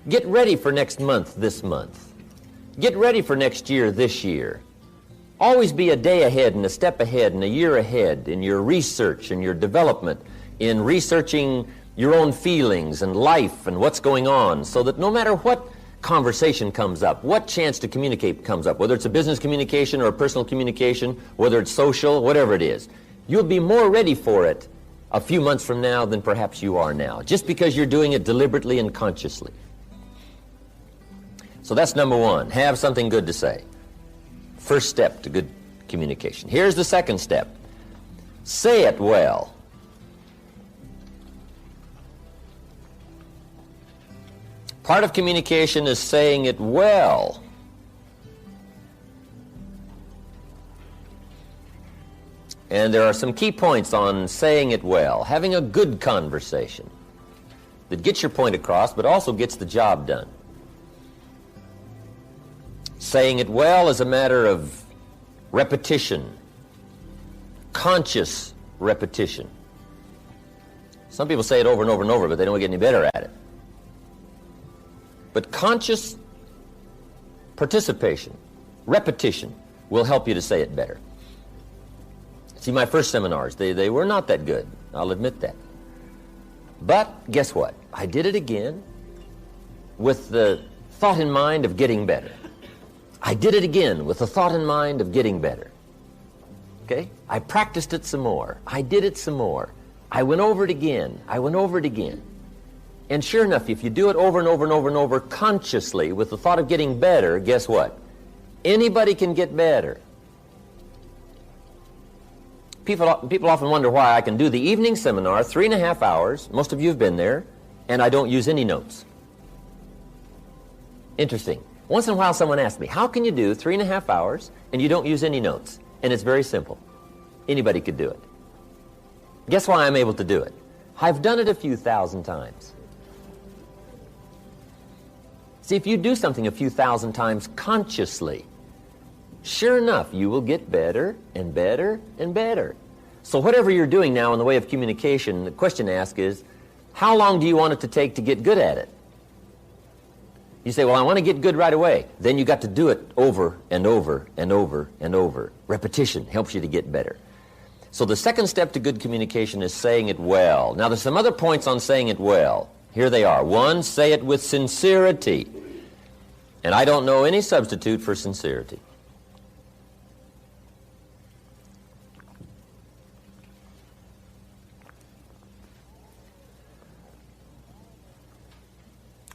Get ready for next month this month. Get ready for next year this year. Always be a day ahead and a step ahead and a year ahead in your research and your development, in researching your own feelings and life and what's going on, so that no matter what conversation comes up, what chance to communicate comes up, whether it's a business communication or a personal communication, whether it's social, whatever it is, you'll be more ready for it a few months from now than perhaps you are now, just because you're doing it deliberately and consciously. So that's number one, have something good to say. First step to good communication. Here's the second step. Say it well. Part of communication is saying it well. And there are some key points on saying it well. Having a good conversation that gets your point across but also gets the job done. Saying it well is a matter of repetition, conscious repetition. Some people say it over and over and over, but they don't get any better at it. But conscious participation, repetition, will help you to say it better. See, my first seminars, they were not that good. I'll admit that. But guess what? I did it again with the thought in mind of getting better. I did it again with the thought in mind of getting better. Okay? I practiced it some more. I did it some more. I went over it again. I went over it again. And sure enough, if you do it over and over and over and over consciously with the thought of getting better, guess what? Anybody can get better. People often wonder why I can do the evening seminar, 3.5 hours, most of you have been there, and I don't use any notes. Interesting. Once in a while someone asks me, how can you do 3.5 hours and you don't use any notes? And it's very simple. Anybody could do it. Guess why I'm able to do it? I've done it a few thousand times. See, if you do something a few thousand times consciously, sure enough, you will get better and better and better. So whatever you're doing now in the way of communication, the question to ask is, how long do you want it to take to get good at it? You say, well, I want to get good right away. Then you got to do it over and over and over and over. Repetition helps you to get better. So the second step to good communication is saying it well. Now, there's some other points on saying it well. Here they are. One, say it with sincerity. And I don't know any substitute for sincerity.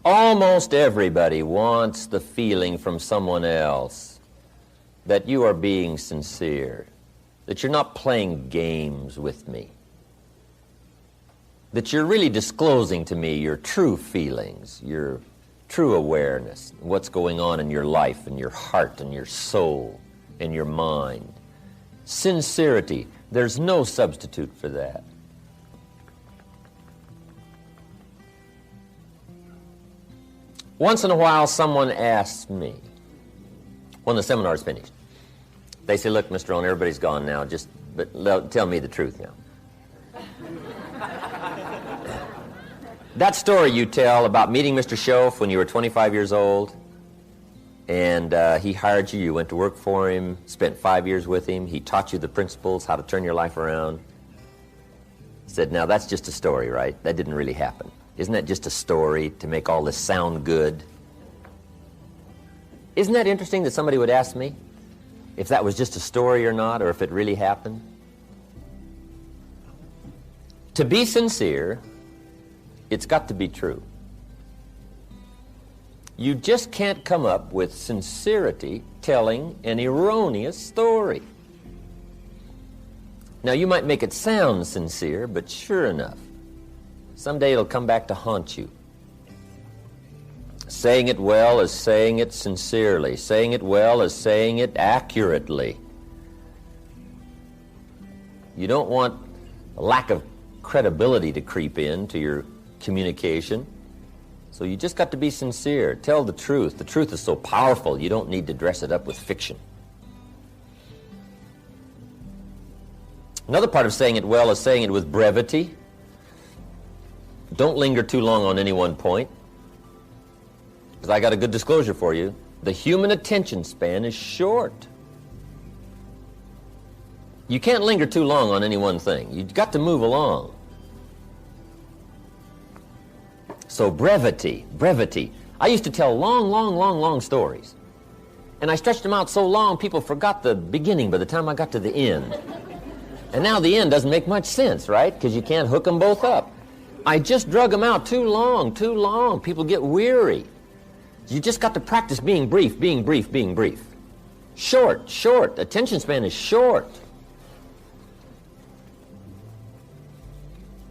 Almost everybody wants the feeling from someone else that you are being sincere, that you're not playing games with me, that you're really disclosing to me your true feelings, your true awareness, what's going on in your life and your heart and your soul and your mind. Sincerity, there's no substitute for that. Once in a while, someone asks me, when the seminar's finished, they say, look, Mr. Rohn, everybody's gone now, but tell me the truth now. That story you tell about meeting Mr. Schoaf when you were 25 years old, and he hired you, you went to work for him, spent 5 years with him, he taught you the principles, how to turn your life around. He said, now that's just a story, right? That didn't really happen. Isn't that just a story to make all this sound good? Isn't that interesting that somebody would ask me if that was just a story or not, or if it really happened? To be sincere, it's got to be true. You just can't come up with sincerity telling an erroneous story. Now, you might make it sound sincere, but sure enough, someday it'll come back to haunt you. Saying it well is saying it sincerely. Saying it well is saying it accurately. You don't want a lack of credibility to creep into your communication. So you just got to be sincere. Tell the truth. The truth is so powerful, you don't need to dress it up with fiction. Another part of saying it well is saying it with brevity. Don't linger too long on any one point. because I got a good disclosure for you. The human attention span is short. You can't linger too long on any one thing. You've got to move along. So brevity. I used to tell long stories. And I stretched them out so long, people forgot the beginning by the time I got to the end. And now the end doesn't make much sense, right? Because you can't hook them both up. I just drug them out too long. People get weary. You just got to practice being brief. Short. Attention span is short.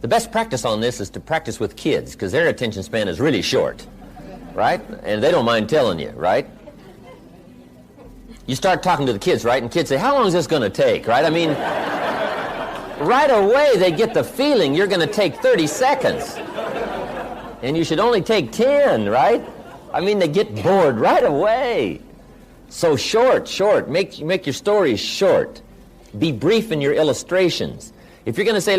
The best practice on this is to practice with kids, because their attention span is really short, right? And they don't mind telling you, right? You start talking to the kids, right? And kids say, how long is this going to take, right? I mean, right away they get the feeling you're going to take 30 seconds. And you should only take 10, right? I mean, they get bored right away. So short. Make your stories short. Be brief in your illustrations. If you're going to say,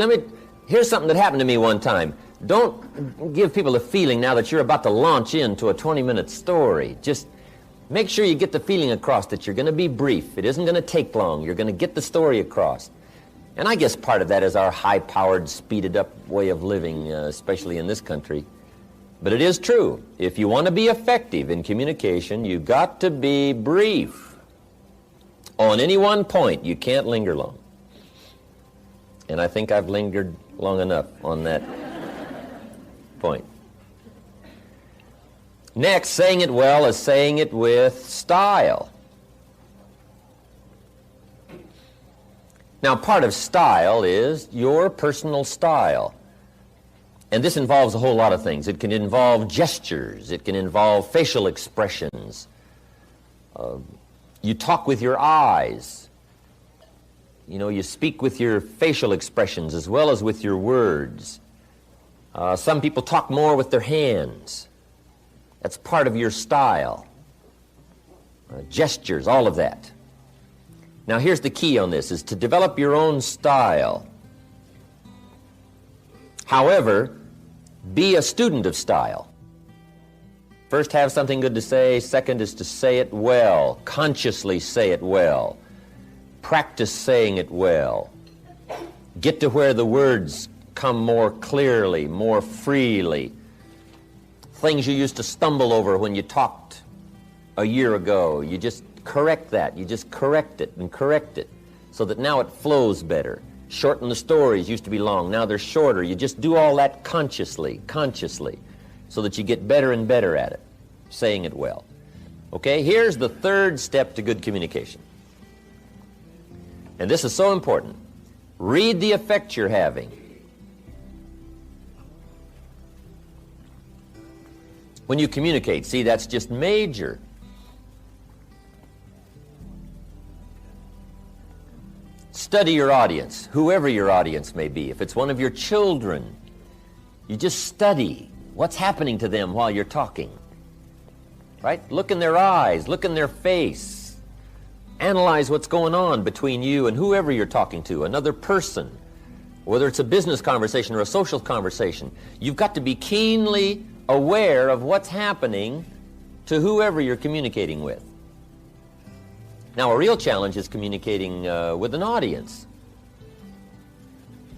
here's something that happened to me one time. Don't give people a feeling now that you're about to launch into a 20-minute story. Just make sure you get the feeling across that you're going to be brief. It isn't going to take long. You're going to get the story across. And I guess part of that is our high-powered, speeded-up way of living, especially in this country. But it is true. If you want to be effective in communication, you've got to be brief. On any one point, you can't linger long. And I think I've lingered long enough on that point. Next, saying it well is saying it with style. Now, part of style is your personal style. And this involves a whole lot of things. It can involve gestures. It can involve facial expressions. You talk with your eyes. You know, you speak with your facial expressions as well as with your words. Some people talk more with their hands. That's part of your style. Gestures, all of that. Now here's the key on this, is to develop your own style. However, be a student of style. First, have something good to say. Second is to say it well. Consciously say it well. Practice saying it well. Get to where the words come more clearly, more freely. Things you used to stumble over when you talked a year ago, you just correct that. You just correct it so that now it flows better. Shorten the stories. Used to be long. Now they're shorter. You just do all that consciously, so that you get better and better at it, saying it well. Okay, here's the third step to good communication. And this is so important. Read the effect you're having. When you communicate, see, that's just major. Study your audience, whoever your audience may be. If it's one of your children, you just study what's happening to them while you're talking. Right? Look in their eyes, look in their face. Analyze what's going on between you and whoever you're talking to, another person. Whether it's a business conversation or a social conversation, you've got to be keenly aware of what's happening to whoever you're communicating with. Now, a real challenge is communicating with an audience.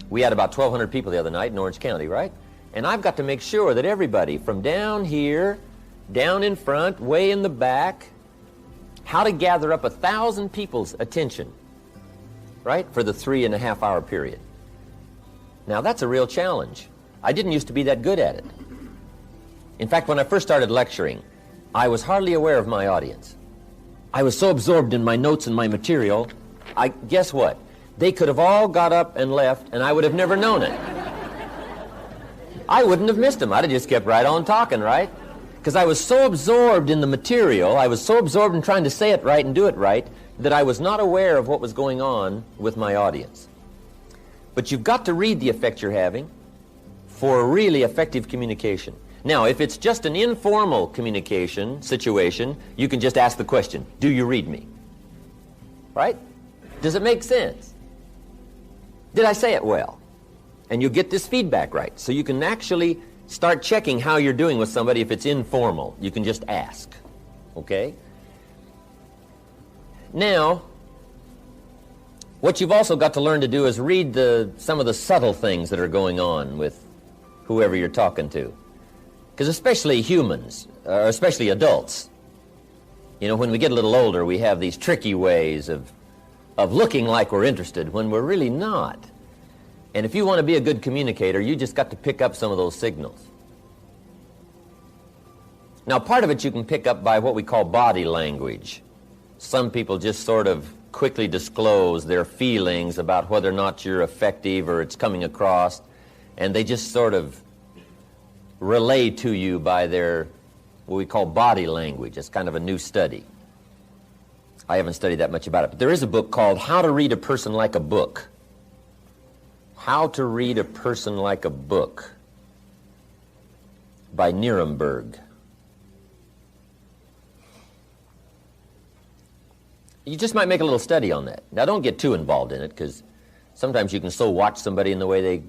We had about 1,200 people the other night in Orange County, right? And I've got to make sure that everybody from down here, down in front, way in the back, how to gather up 1,000 people's attention, right, for the 3.5-hour period. Now, that's a real challenge. I didn't used to be that good at it. In fact, when I first started lecturing, I was hardly aware of my audience. I was so absorbed in my notes and my material, guess what? They could have all got up and left, and I would have never known it. I wouldn't have missed them. I'd have just kept right on talking, right? Because I was so absorbed in the material, I was so absorbed in trying to say it right and do it right, that I was not aware of what was going on with my audience. But you've got to read the effect you're having for a really effective communication. Now, if it's just an informal communication situation, you can just ask the question, do you read me? Right? Does it make sense? Did I say it well? And you get this feedback right. So you can actually Start checking how you're doing with somebody if it's informal. You can just ask, okay? Now, what you've also got to learn to do is read some of the subtle things that are going on with whoever you're talking to. Because especially humans, or especially adults, you know, when we get a little older, we have these tricky ways of looking like we're interested when we're really not. And if you want to be a good communicator, you just got to pick up some of those signals. Now, part of it you can pick up by what we call body language. Some people just sort of quickly disclose their feelings about whether or not you're effective or it's coming across, and they just sort of relay to you by their, what we call body language. It's kind of a new study. I haven't studied that much about it, but there is a book called How to Read a Person Like a Book. How to Read a Person Like a Book by Nuremberg. You just might make a little study on that. Now, don't get too involved in it, because sometimes you can so watch somebody in the way they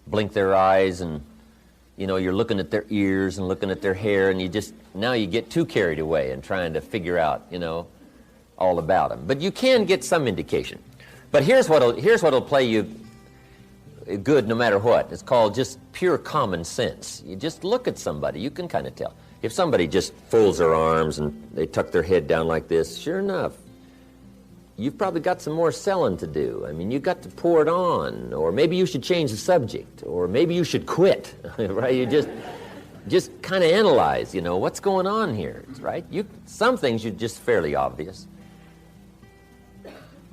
blink their eyes, and you know, you're looking at their ears and looking at their hair, and now you get too carried away and trying to figure out, you know, all about them. But you can get some indication. But here's what'll play you good no matter what. It's called just pure common sense. You just look at somebody, you can kind of tell. If somebody just folds their arms and they tuck their head down like this, sure enough, you've probably got some more selling to do. I mean, you've got to pour it on, or maybe you should change the subject, or maybe you should quit, right? You just kind of analyze, you know, what's going on here, right? Some things are just fairly obvious.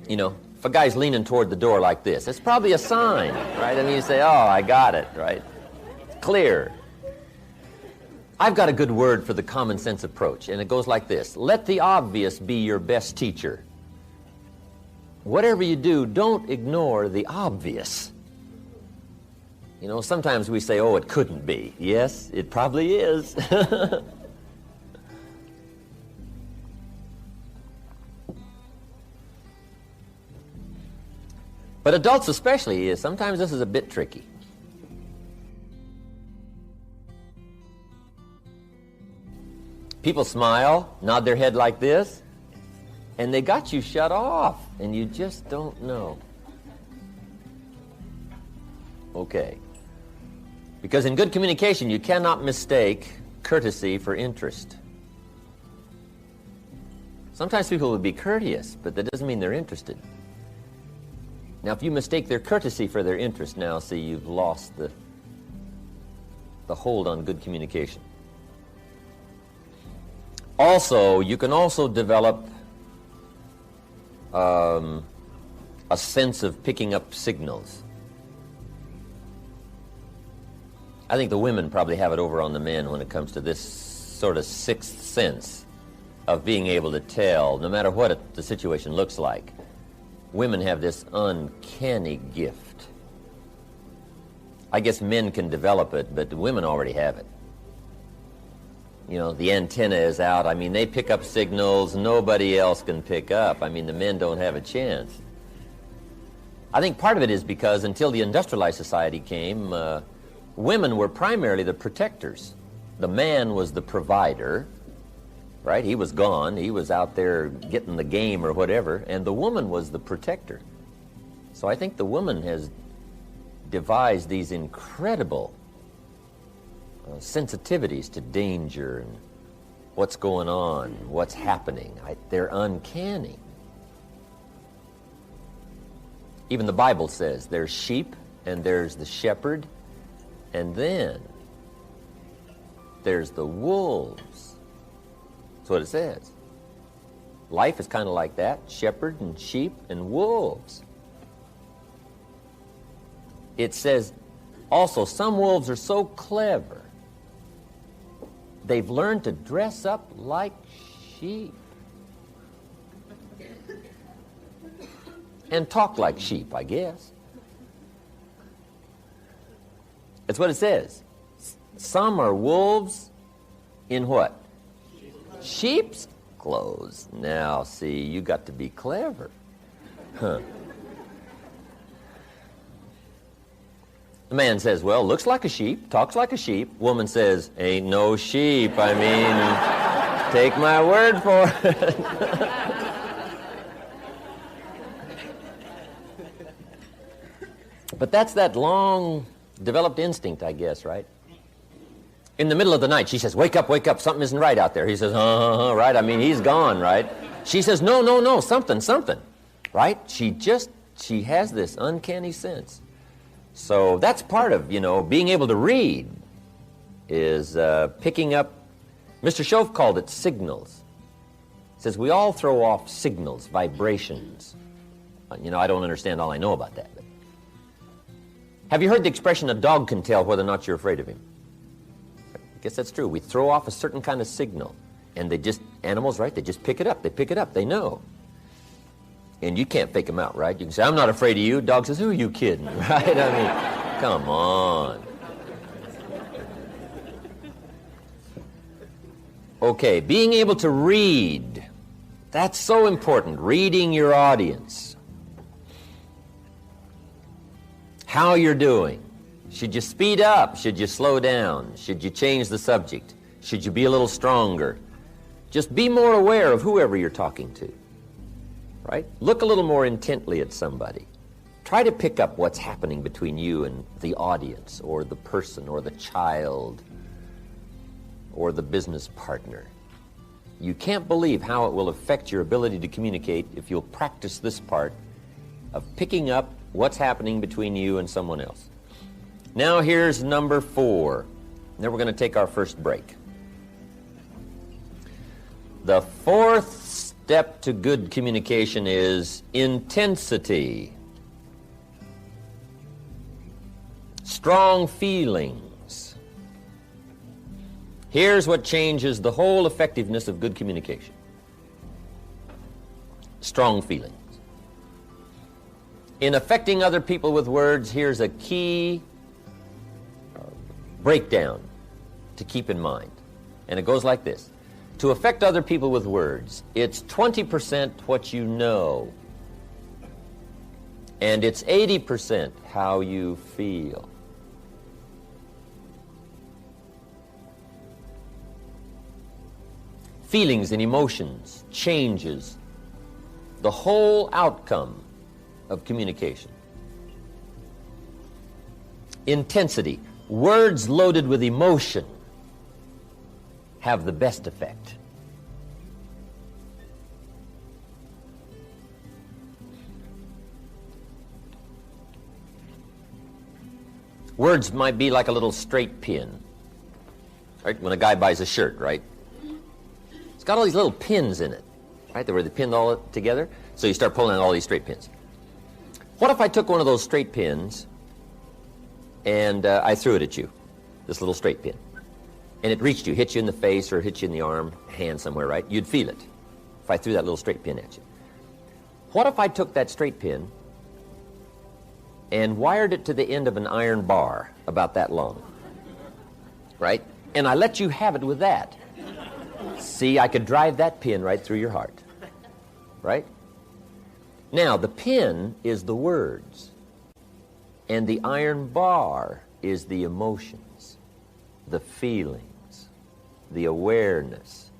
You know, if a guy's leaning toward the door like this, it's probably a sign, right? I mean, you say, oh, I got it, right? It's clear. I've got a good word for the common sense approach, and it goes like this. Let the obvious be your best teacher. Whatever you do, don't ignore the obvious. You know, sometimes we say, oh, it couldn't be. Yes, it probably is. But adults especially, sometimes this is a bit tricky. People smile, nod their head like this, and they got you shut off, and you just don't know. Okay. Because in good communication, you cannot mistake courtesy for interest. Sometimes people will be courteous, but that doesn't mean they're interested. Now, if you mistake their courtesy for their interest, now, see, you've lost the hold on good communication. Also, you can also develop a sense of picking up signals. I think the women probably have it over on the men when it comes to this sort of sixth sense of being able to tell, no matter what the situation looks like. Women have this uncanny gift. I guess men can develop it, but women already have it. You know, the antenna is out. I mean, they pick up signals nobody else can pick up. I mean, the men don't have a chance. I think part of it is because until the industrialized society came, women were primarily the protectors. The man was the provider, right? He was gone. He was out there getting the game or whatever, and the woman was the protector. So I think the woman has devised these incredible sensitivities to danger and what's going on, what's happening. They're uncanny. Even the Bible says there's sheep and there's the shepherd, and then there's the wolves. That's what it says. Life is kind of like that, shepherd and sheep and wolves. It says also some wolves are so clever, they've learned to dress up like sheep and talk like sheep, I guess. That's what it says. Some are wolves in what? Sheep's clothes. Now, see, you got to be clever. Huh. The man says, well, looks like a sheep, talks like a sheep. Woman says, ain't no sheep. I mean, take my word for it. But that's that long developed instinct, I guess, right? In the middle of the night, she says, wake up, something isn't right out there. He says, right? I mean, he's gone, right? She says, no, something, right? She has this uncanny sense. So that's part of, being able to read is picking up, Mr. Shove called it signals. He says we all throw off signals, vibrations. I don't understand all I know about that. But have you heard the expression, a dog can tell whether or not you're afraid of him? I guess that's true. We throw off a certain kind of signal, and animals, right, they just pick it up, they know. And you can't fake them out, right? You can say, I'm not afraid of you. Dog says, who are you kidding, right? I mean, come on. Okay, being able to read. That's so important, reading your audience. How you're doing. Should you speed up? Should you slow down? Should you change the subject? Should you be a little stronger? Just be more aware of whoever you're talking to. Right? Look a little more intently at somebody. Try to pick up what's happening between you and the audience, or the person, or the child, or the business partner. You can't believe how it will affect your ability to communicate if you'll practice this part of picking up what's happening between you and someone else. Now here's number 4. Then we're going to take our first break. The fourth step to good communication is intensity. Strong feelings. Here's what changes the whole effectiveness of good communication. Strong feelings. In affecting other people with words, here's a key breakdown to keep in mind. And it goes like this. To affect other people with words, it's 20% what you know, and it's 80% how you feel. Feelings and emotions changes the whole outcome of communication. Intensity. Words loaded with emotion have the best effect. Words might be like a little straight pin. Right? When a guy buys a shirt, right? It's got all these little pins in it, right? Where they pinned all together. So you start pulling out all these straight pins. What if I took one of those straight pins and I threw it at you, this little straight pin, and it reached you, hit you in the face or hit you in the arm, hand somewhere, right? You'd feel it if I threw that little straight pin at you. What if I took that straight pin and wired it to the end of an iron bar about that long, right? And I let you have it with that. See, I could drive that pin right through your heart, right? Now, the pin is the words, and the iron bar is the emotions, the feelings, the awareness,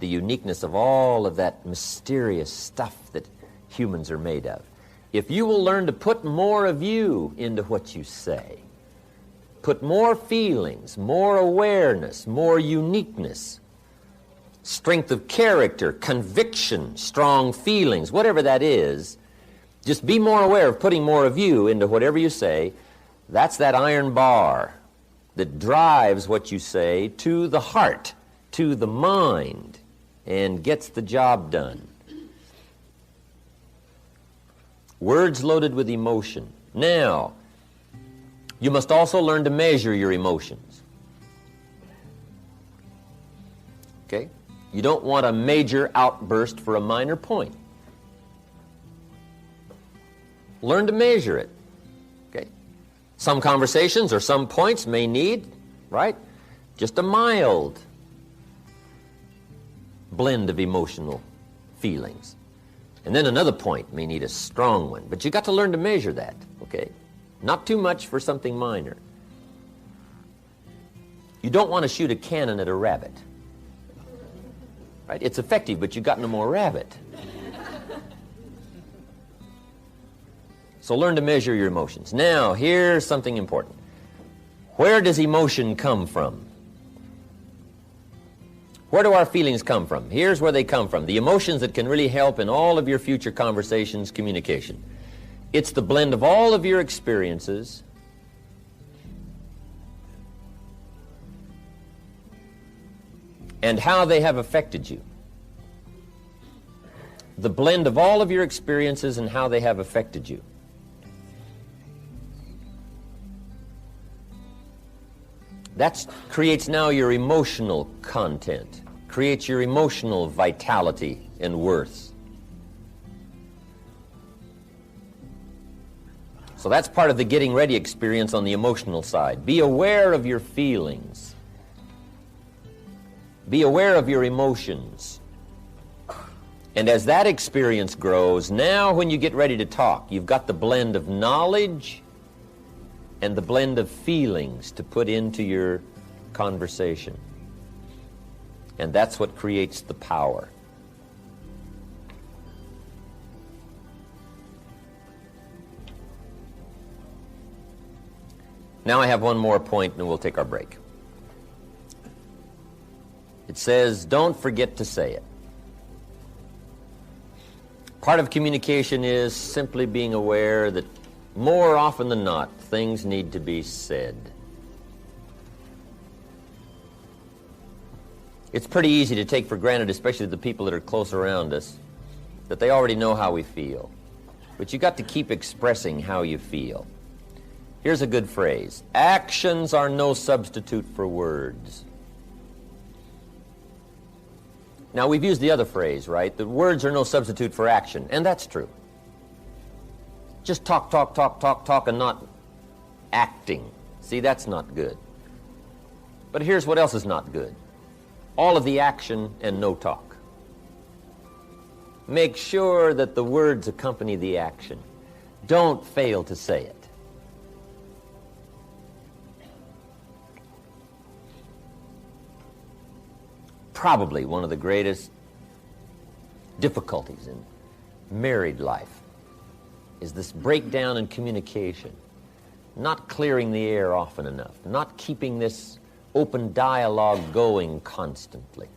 the uniqueness of all of that mysterious stuff that humans are made of. If you will learn to put more of you into what you say, put more feelings, more awareness, more uniqueness, strength of character, conviction, strong feelings, whatever that is, just be more aware of putting more of you into whatever you say. That's that iron bar that drives what you say to the heart, to the mind, and gets the job done. Words loaded with emotion. Now, you must also learn to measure your emotions. Okay? You don't want a major outburst for a minor point. Learn to measure it. Okay? Some conversations or some points may need, right, just a mild blend of emotional feelings. And then another point may need a strong one. But you got to learn to measure that, okay? Not too much for something minor. You don't want to shoot a cannon at a rabbit. Right? It's effective, but you got no more rabbit. So learn to measure your emotions. Now, here's something important. Where does emotion come from? Where do our feelings come from? Here's where they come from. The emotions that can really help in all of your future conversations, communication. It's the blend of all of your experiences and how they have affected you. The blend of all of your experiences and how they have affected you. That creates now your emotional content, creates your emotional vitality and worth. So that's part of the getting ready experience on the emotional side. Be aware of your feelings. Be aware of your emotions. And as that experience grows, now when you get ready to talk, you've got the blend of knowledge and the blend of feelings to put into your conversation. And that's what creates the power. Now I have one more point and we'll take our break. It says, don't forget to say it. Part of communication is simply being aware that more often than not, things need to be said. It's pretty easy to take for granted, especially the people that are close around us, that they already know how we feel. But you got to keep expressing how you feel. Here's a good phrase. Actions are no substitute for words. Now, we've used the other phrase, right? The words are no substitute for action, and that's true. Just talk, talk, talk, talk, talk, and not acting. See, that's not good. But here's what else is not good. All of the action and no talk. Make sure that the words accompany the action. Don't fail to say it. Probably one of the greatest difficulties in married life is this breakdown in communication, not clearing the air often enough, not keeping this open dialogue going constantly.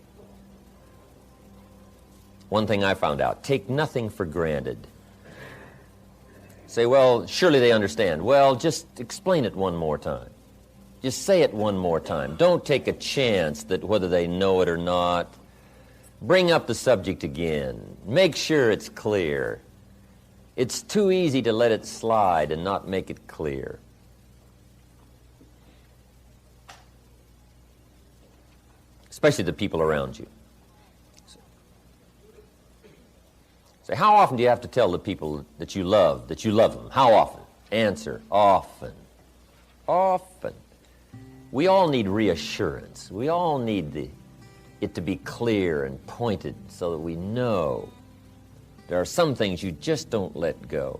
One thing I found out, take nothing for granted. Say, well, surely they understand. Well, just explain it one more time. Just say it one more time. Don't take a chance that whether they know it or not. Bring up the subject again. Make sure it's clear. It's too easy to let it slide and not make it clear. Especially the people around you. Say, how often do you have to tell the people that you love them? How often? Answer, often. Often. We all need reassurance. We all need it to be clear and pointed so that we know. There are some things you just don't let go.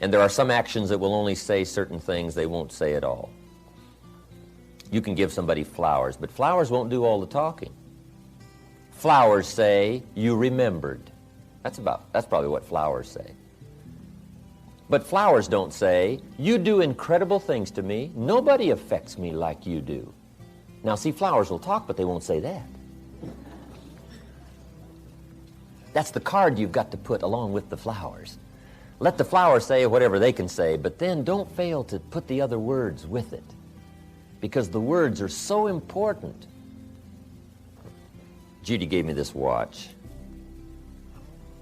And there are some actions that will only say certain things they won't say at all. You can give somebody flowers, but flowers won't do all the talking. Flowers say, you remembered. That's probably what flowers say. But flowers don't say, you do incredible things to me. Nobody affects me like you do. Now, see, flowers will talk, but they won't say that. That's the card you've got to put along with the flowers. Let the flowers say whatever they can say, but then don't fail to put the other words with it, because the words are so important. Judy gave me this watch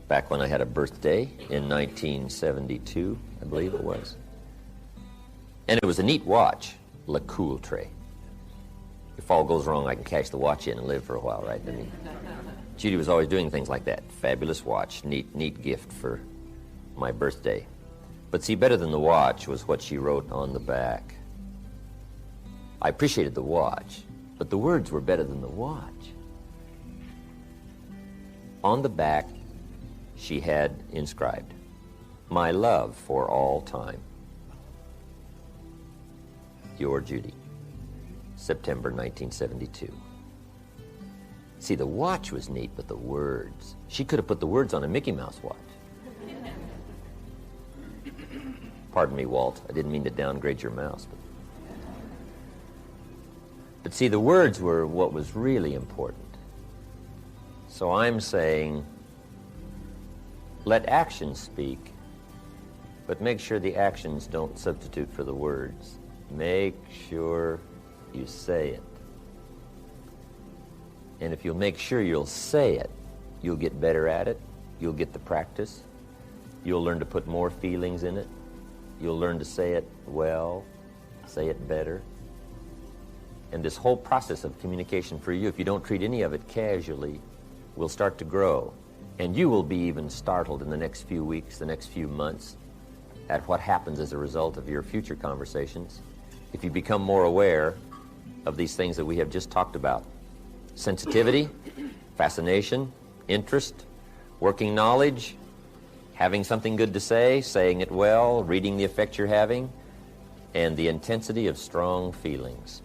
back when I had a birthday in 1972, I believe it was. And it was a neat watch, Le Coultre. If all goes wrong, I can cash the watch in and live for a while, right? I mean, Judy was always doing things like that. Fabulous watch, neat gift for my birthday. But see, better than the watch was what she wrote on the back. I appreciated the watch, but the words were better than the watch. On the back, she had inscribed, my love for all time. Your Judy, September 1972. See, the watch was neat, but the words. She could have put the words on a Mickey Mouse watch. Pardon me, Walt. I didn't mean to downgrade your mouse. But see, the words were what was really important. So I'm saying, let actions speak, but make sure the actions don't substitute for the words. Make sure you say it. And if you'll make sure you'll say it, you'll get better at it. You'll get the practice. You'll learn to put more feelings in it. You'll learn to say it well, say it better. And this whole process of communication for you, if you don't treat any of it casually, will start to grow. And you will be even startled in the next few weeks, the next few months, at what happens as a result of your future conversations if you become more aware of these things that we have just talked about. Sensitivity, fascination, interest, working knowledge, having something good to say, saying it well, reading the effect you're having, and the intensity of strong feelings.